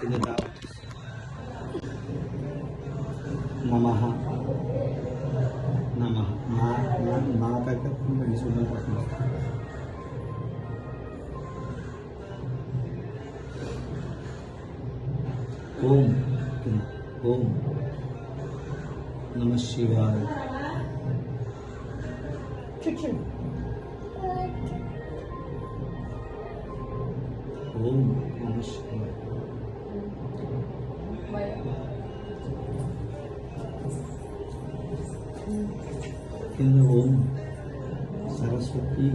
नमः नमः ना करके मेरी सुनना पड़ती है। ओम ओम नमः शिवाय। ओम नमः शिवाय। కింద ఓం సరస్వతి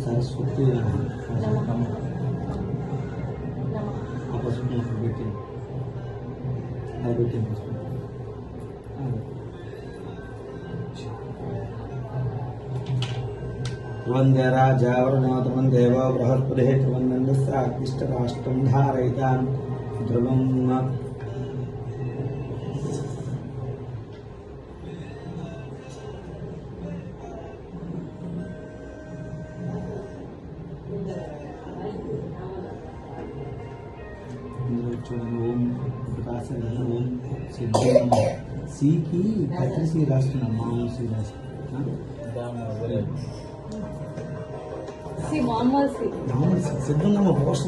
సరస్వతి పసుపు పెట్టి అది పెట్టింది वंदे राजा वरुणोतमं देवो बृहस्पतिः त्रिवन्दस्य अग्निष्टराष्ट्रं धारयितान् ध्रुवम् ओम प्रकाश ओम सिद्धम सी की पत्र सी राष्ट्र माम सी राष्ट्र సిద్ధం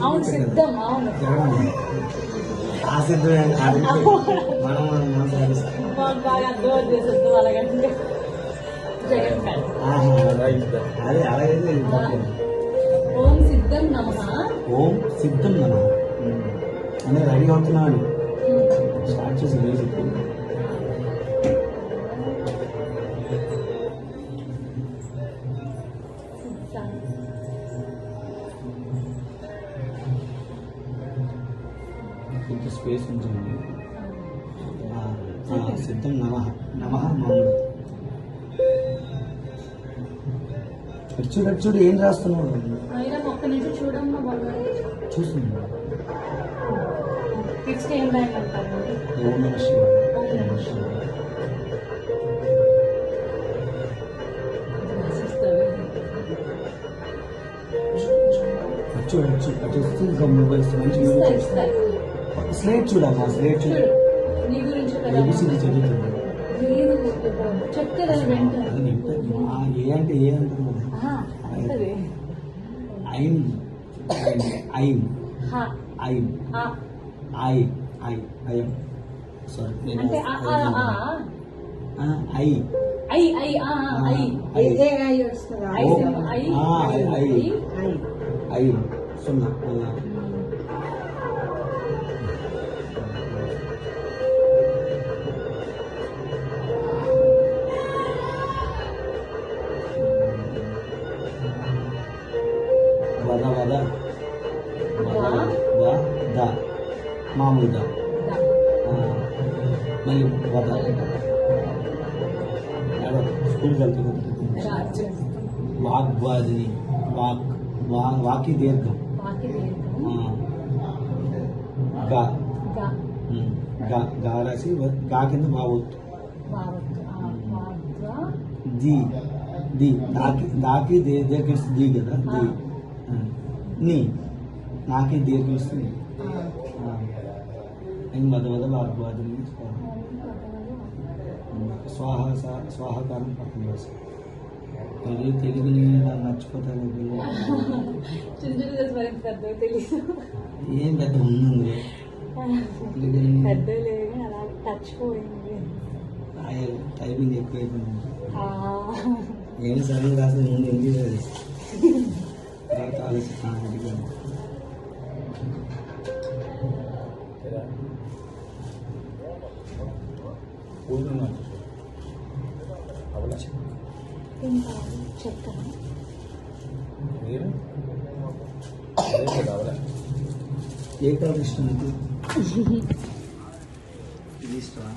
అవును సిద్ధం అవును ఆ సిద్ధం మనం బాగా అర్థం చేసేద్దు అలాగంటే జగన్ అదే అలాగైతే ఓం సిద్ధం నమః ఓం సిద్ధం నమః అని రెడీ అవుతున్నాడు స్టార్ట్ చేసి మ్యూజిక్ కొంచెం స్పేస్ ఉంచండి సిద్ధం నమః నమః మామూలు చూడు ఏం రాస్తున్నాడు ఒక్క నిమిషం చూడమ్మా బాగా చూస్తున్నా ఏం రాయమంటారు ఓం నమః శివాయ చూడు ఇంకా మొబైల్స్ మంచి స్లేట్ చూడమ్మా స్లేట్ చూడు ఏబిసిడి చదువుతుంది ఏ అంటే ఏ అంటుంది I'm I'm I'm I I I'm sorry I I I I I సున్నా వద వద ద మామూలు ద మళ్ళీ వద స్కూల్కి వెళ్తుంది వాగ్వాదిని వాకి దీర్ఘం గా రాసి గా కింద బావొత్తు ది దాకి దీర్ఘిస్తుంది ది కదా ది నీ నాకి దీర్ఘిస్తుంది మద వద వాగ్వాదిని స్వాహకారం పక్కన వేసి తెలుగుని మర్చిపోతారు ఏం పెద్ద ఉంది టైపింగ్ ఎక్కువైపోయింది ఏం సరిగ్గా రాసిన ముందు ఎందుకు ఆలోచిస్తాను చెప్తాను ఏ కలర్ ఇష్టం ఇది ఇష్టం